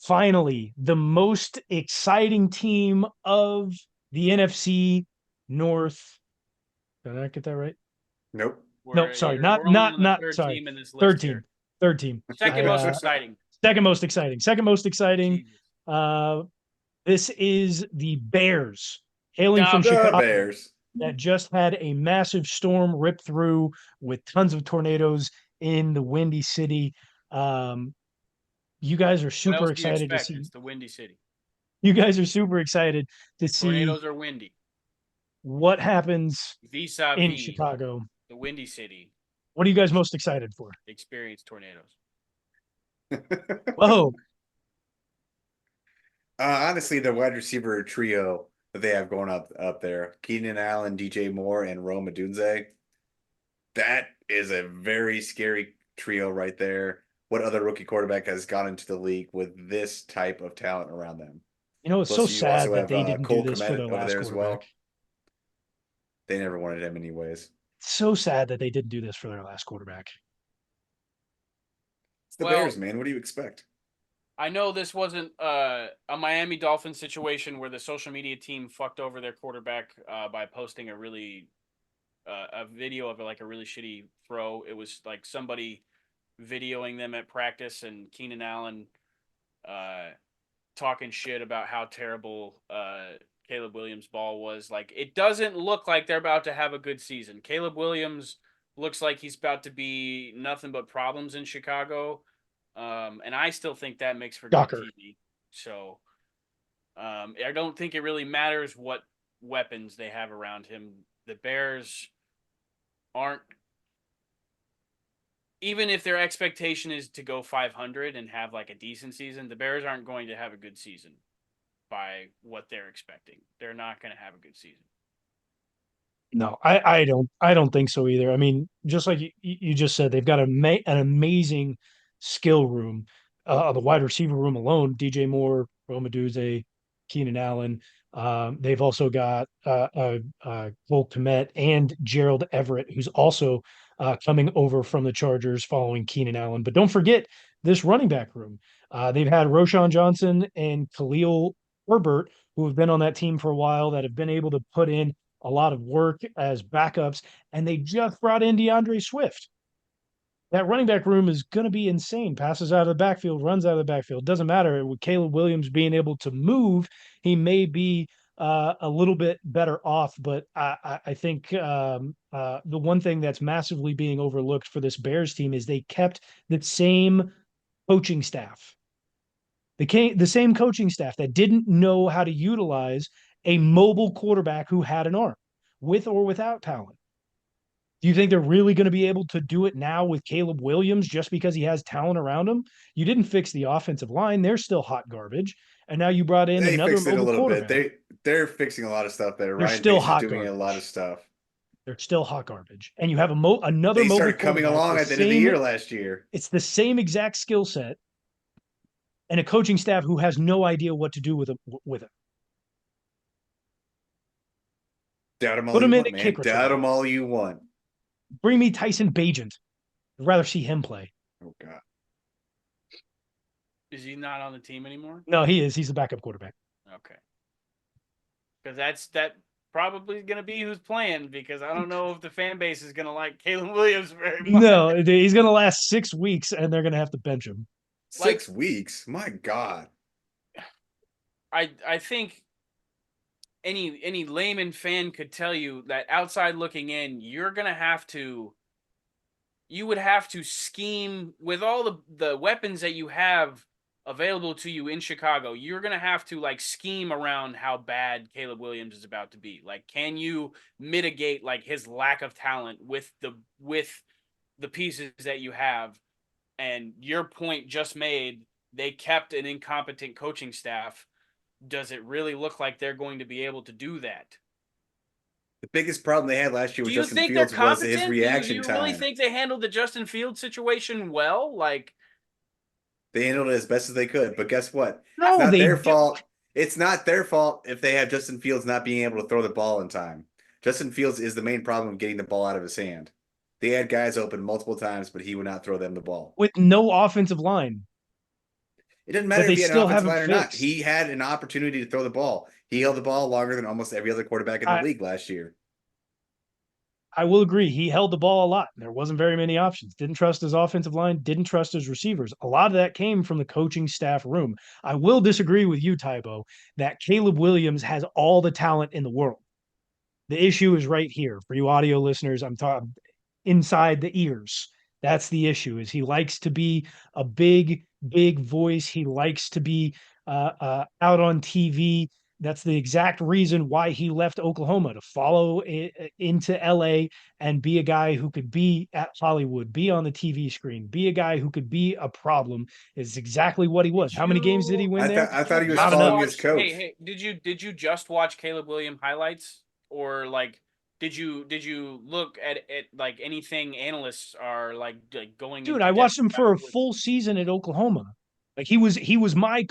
finally, the most exciting team of the NFC North. Did I get that right? Nope. No, sorry, We're only on the not third sorry. team in this Third list team. here. Third team. Second I most exciting. second most exciting. Second most exciting. Jesus. Uh this is the Bears, hailing from The Chicago, Bears. that just had a massive storm rip through with tons of tornadoes in the Windy City. Um, you guys are What super else do you excited to expect? see. It's the Windy City. You guys are super excited to see Tornadoes are windy. what happens in Vis-a-vis Chicago. the Windy City. What are you guys most excited for? Experience tornadoes. Whoa, Honestly, the wide receiver trio that they have going up there, Keenan Allen, DJ Moore, and Rome Odunze, that is a very scary trio right there. What other rookie quarterback has gone into the league with this type of talent around them? it's so Plus, you sad also that have they didn't do Cole this for Kmet their over last there as quarterback. well. They never wanted him anyways. So sad that they didn't do this for their last quarterback. It's the Bears, man. What do you expect? I know this wasn't a Miami Dolphins situation where the social media team fucked over their quarterback by posting a video of like a really shitty throw. It was like somebody videoing them at practice and Keenan Allen talking shit about how terrible Caleb Williams' ball was. Like, it doesn't look like they're about to have a good season. Caleb Williams looks like he's about to be nothing but problems in Chicago. And I still think that makes for good Shocker. TV. So I don't think it really matters what weapons they have around him. The Bears aren't, even if their expectation is to go 500 and have like a decent season, the Bears aren't going to have a good season by what they're expecting. They're not going to have a good season. No, I don't think so either. I mean, just like you just said, they've got an amazing skill room. The wide receiver room alone, DJ Moore, Rome Odunze, Keenan Allen. They've also got Cole Kmet and Gerald Everett, who's also coming over from the Chargers following Keenan Allen. But don't forget this running back room. They've had Roshan Johnson and Khalil Herbert, who have been on that team for a while, that have been able to put in a lot of work as backups, and they just brought in DeAndre Swift. That running back room is going to be insane. Passes out of the backfield, runs out of the backfield. Doesn't matter. With Caleb Williams being able to move, he may be a little bit better off. But I think the one thing that's massively being overlooked for this Bears team is they kept the same coaching staff. The same coaching staff that didn't know how to utilize a mobile quarterback who had an arm, with or without talent. Do you think they're really going to be able to do it now with Caleb Williams just because he has talent around him? You didn't fix the offensive line. They're still hot garbage. And now you brought in They another fixed it a mobile little bit. quarterback. They're fixing a lot of stuff there. They're Ryan still Pace is hot doing a lot of garbage. stuff. They're still hot garbage. And you have another They mobile started coming quarterback. along at the end of the year last year. It's the same exact skill set and a coaching staff who has no idea what to do with it. Doubt them all Put you him in want, a kick man. Doubt return. them all you want. Bring me Tyson Bagent. I'd rather see him play. Oh, God. Is he not on the team anymore? No, he is. He's the backup quarterback. Okay. Because that probably going to be who's playing, because I don't know if the fan base is going to like Caleb Williams very much. No, he's going to last 6 weeks, and they're going to have to bench him. 6 weeks? My God. I think any layman fan could tell you that outside looking in, you would have to scheme with all the weapons that you have available to you in Chicago. You're going to have to like scheme around how bad Caleb Williams is about to be. Like, can you mitigate like his lack of talent with the pieces that you have? And your point just made, they kept an incompetent coaching staff. Does it really look like they're going to be able to do that? The biggest problem they had last year with Justin think they're Fields was competent? his reaction do you time. really think they handled the Justin Fields situation well? Like, they handled it as best as they could, but guess what? No, it's not they their do. fault. It's not their fault if they have Justin Fields not being able to throw the ball in time. Justin Fields is the main problem of getting the ball out of his hand. They had guys open multiple times, but he would not throw them the ball. With no offensive line. It didn't but matter they if he had an still offensive haven't line or not. fixed. He had an opportunity to throw the ball. He held the ball longer than almost every other quarterback in the I, league last year. I will agree. He held the ball a lot. There wasn't very many options. Didn't trust his offensive line, didn't trust his receivers. A lot of that came from the coaching staff room. I will disagree with you, Tybo, that Caleb Williams has all the talent in the world. The issue is right here for you audio listeners. I'm talking inside the ears. That's the issue. Is he likes to be a big voice. He likes to be out on TV. That's the exact reason why he left Oklahoma to follow into LA and be a guy who could be at Hollywood, be on the TV screen, be a guy who could be a problem. Is exactly what he was. How many games did he win there? I thought he was Not just enough. following his watch? Hey, coach. hey, did you just watch Caleb Williams highlights, or like did you look at like anything analysts are like going Dude, into I depth watched him for a about with? full season at Oklahoma. Like he was my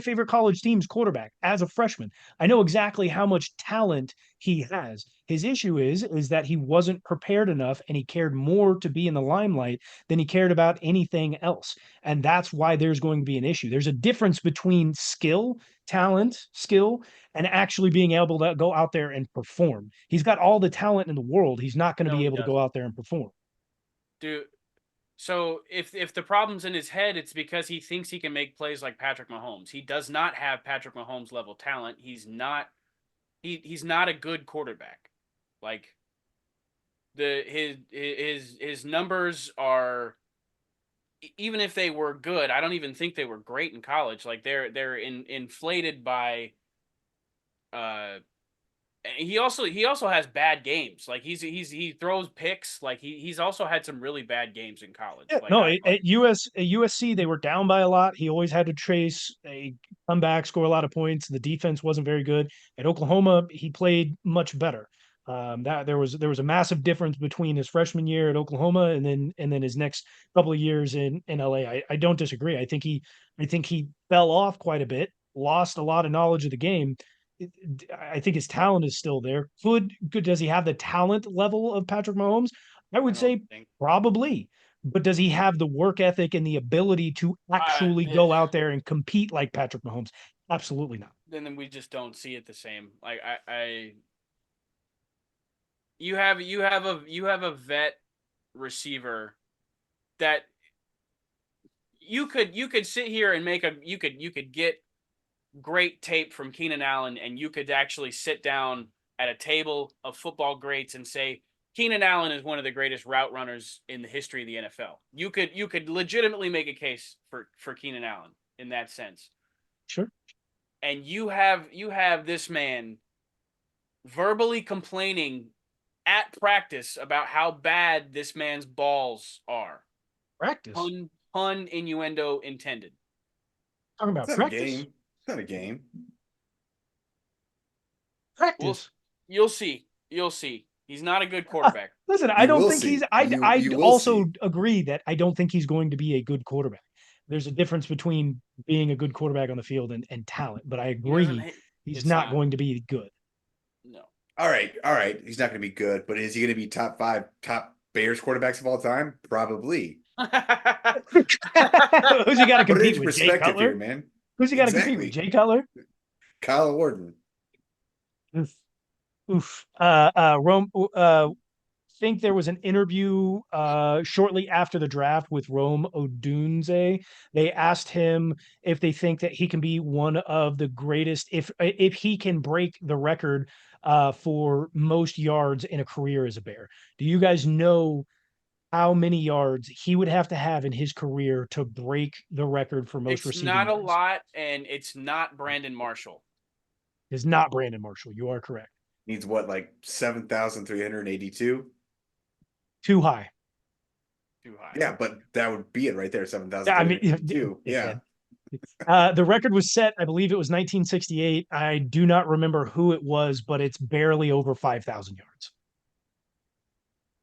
favorite college team's quarterback as a freshman. I know exactly how much talent he has. His issue is that he wasn't prepared enough and he cared more to be in the limelight than he cared about anything else. And that's why there's going to be an issue. There's a difference between skill, and actually being able to go out there and perform. He's got all the talent in the world. He's not going to No, be he able to go doesn't, out there and perform. dude. So if the problem's in his head, it's because he thinks he can make plays like Patrick Mahomes. He does not have Patrick Mahomes level talent. He's not a good quarterback. Like his numbers are, even if they were good, I don't even think they were great in college. Like they're inflated by uh he also has bad games. Like he throws picks. Like he's also had some really bad games in college. Yeah, Like no, I like at USC they were down by a lot. He always had to chase a comeback, score a lot of points. The defense wasn't very good. At Oklahoma, he played much better. That there was a massive difference between his freshman year at Oklahoma and then his next couple of years in LA. I don't disagree. I think he fell off quite a bit, lost a lot of knowledge of the game. I think his talent is still there. Does he have the talent level of Patrick Mahomes? I I would don't say think probably, but does he have the work ethic and the ability to actually it, go out there and compete like Patrick Mahomes? Absolutely not. then we just don't see it the same. Like I you have a vet receiver that you could sit here and make a you could get great tape from Keenan Allen, and you could actually sit down at a table of football greats and say Keenan Allen is one of the greatest route runners in the history of the NFL. You could legitimately make a case for Keenan Allen in that sense. Sure. And you have this man verbally complaining at practice about how bad this man's balls are. Practice. Pun innuendo intended. Talking It's about not a practice. game. It's not a game. We'll Practice. you'll see. You'll see. He's not a good quarterback. Listen, I You don't will think he's see. I You will also see. agree that I don't think he's going to be a good quarterback. There's a difference between being a good quarterback on the field and talent, but I He doesn't. agree he's It's not not. going to be good. No. All right. He's not going to be good, but is he going to be top five, top Bears quarterbacks of all time? Probably. Who's he got to Put it compete into with? Jay perspective here, Cutler? man. Who's he got to compete with? Exactly. Jay Cutler? Kyle Warden. Oof. Oof. Rome. Think there was an interview shortly after the draft with Rome Odunze. They asked him if they think that he can be one of the greatest, if he can break the record for most yards in a career as a Bear. Do you guys know how many yards he would have to have in his career to break the record for most It's receiving not a yards? lot, and it's not Brandon Marshall. Is not Brandon Marshall. You are correct. Needs what, like 7,382? Too high. Too high. Yeah, but that would be it right there, Yeah, I mean, 7,382. Yeah. dickhead. The record was set, I believe it was 1968. I do not remember who it was, but it's barely over 5,000 yards.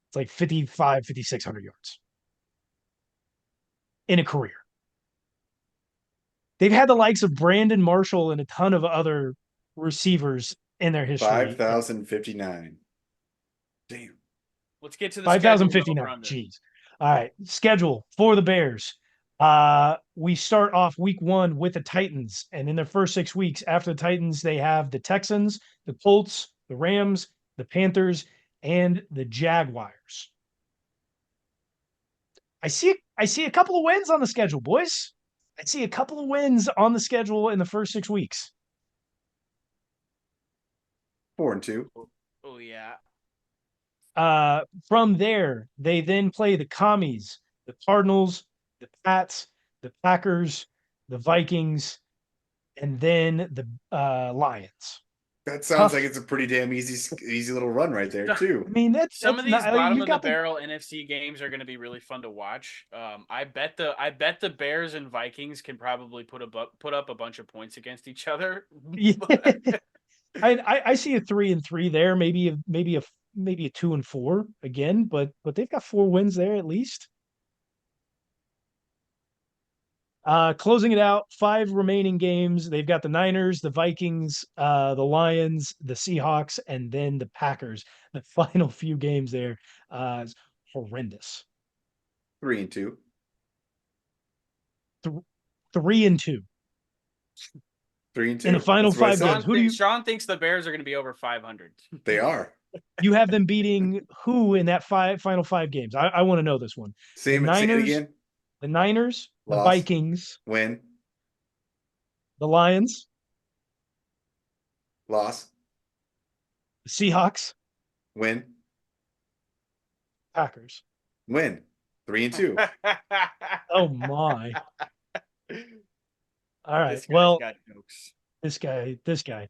It's like 5,600 yards in a career. They've had the likes of Brandon Marshall and a ton of other receivers in their history. 5,059. Damn. Let's get to the schedule. We'll 5,059. over under. Jeez. All right. Schedule for the Bears. We start off week 1 with the Titans, and in their first 6 weeks after the Titans, they have the Texans, the Colts, the Rams, the Panthers, and the Jaguars. I see a couple of wins on the schedule, boys. I see a couple of wins on the schedule in the first 6 weeks. 4-2. Oh yeah. From there, they then play the Commies, the Cardinals, the Pats, the Packers, the Vikings, and then the Lions. That sounds Tough. like it's a pretty damn easy little run right there too. I mean, Some that's of these not. bottom You've of the got the barrel NFC games are going to be really fun to watch. I bet the Bears and Vikings can probably put up a bunch of points against each other. yeah. I see a 3-3 there, maybe a 2-4 again, but they've got 4 wins there at least. Closing it out, 5 remaining games. They've got the Niners, the Vikings, the Lions, the Seahawks, and then the Packers. The final few games there is horrendous. 3-2. 3-2 3-2. in the final That's what I 5 said. games. Who do you Sean thinks the Bears are going to be over 500. They are. you have them beating who in that final 5 games? I want to know this one. Say it again. The Niners, the Loss. Vikings, Win. the Lions, Loss. the Seahawks, Win. Packers. Win. 3-2. Oh my. All right. This guy's Well, got jokes. this guy.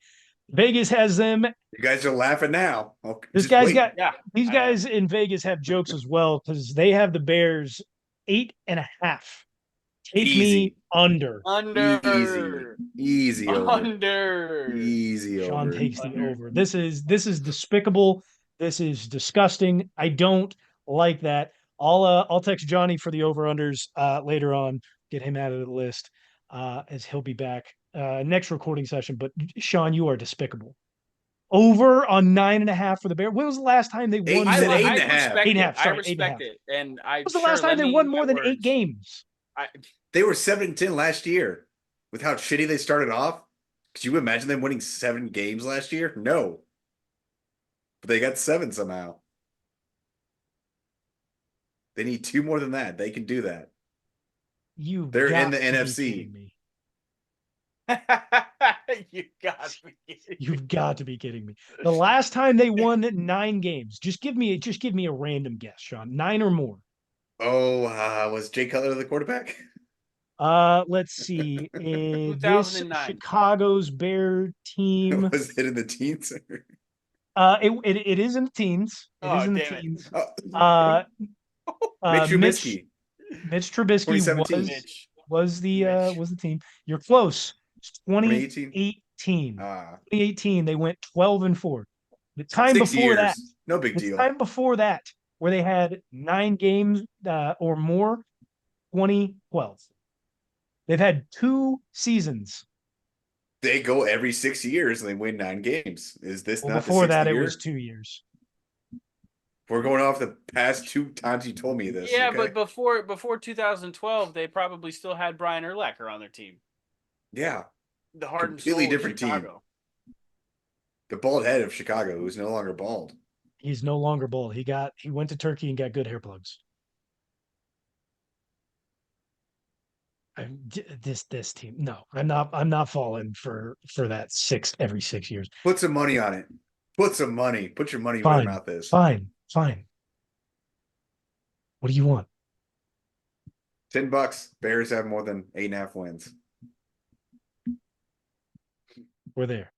Vegas has them. You guys are laughing now. Okay, This just guy's wait. got Yeah, these guys in Vegas have jokes as well because they have the Bears 8.5. Take me Easy. under. Easy over. Under. Easy Sean over. takes the over. This is despicable. This is disgusting. I don't like that. I'll text Johnny for the over-unders later on, get him out of the list as he'll be back next recording session. But Sean, you are despicable. Over on 9.5 for the Bears. When was the last time they won? You said more than 8.5. respect 8.5, it. I sorry, respect 8.5. it. And I When was the last time they won more than 8 games? They were 7-10 last year. With how shitty they started off. Could you imagine them winning 7 games last year? No. But they got 7 somehow. They need 2 more than that. They can do that. They're in the NFC. You've got to be kidding me. The last time they won 9 games, just give me a random guess, Sean. 9 or more. Oh, was Jay Cutler the quarterback? Let's see. This 2009. Chicago's Bear team. Was it in the teens? It is in the teens. It is in the teens. Mitch Trubisky. Mitch Trubisky 2017. was the team. You're close. It's 2018. 2018, they went 12-4. The time 6 before years. that, No big deal. time before that, where they had 9 games or more, 2012. They've had 2 seasons. They go every 6 years and they win 9 games. Is this not Before the 6th that, year? it was 2 years. We're going off the past 2 times you told me this. Yeah, okay? but before 2012, they probably still had Brian Urlacher on their team. Yeah. The heart and Completely soul of different Chicago. team. The bald head of Chicago, who's no longer bald. He's no longer bald. He went to Turkey and got good hair plugs. This team. No, I'm not falling for that every 6 years. Put some money on it. Put some money. Put your money where Fine. your mouth is. Fine. What do you want? $10. Bears have more than 8.5 wins. We're there.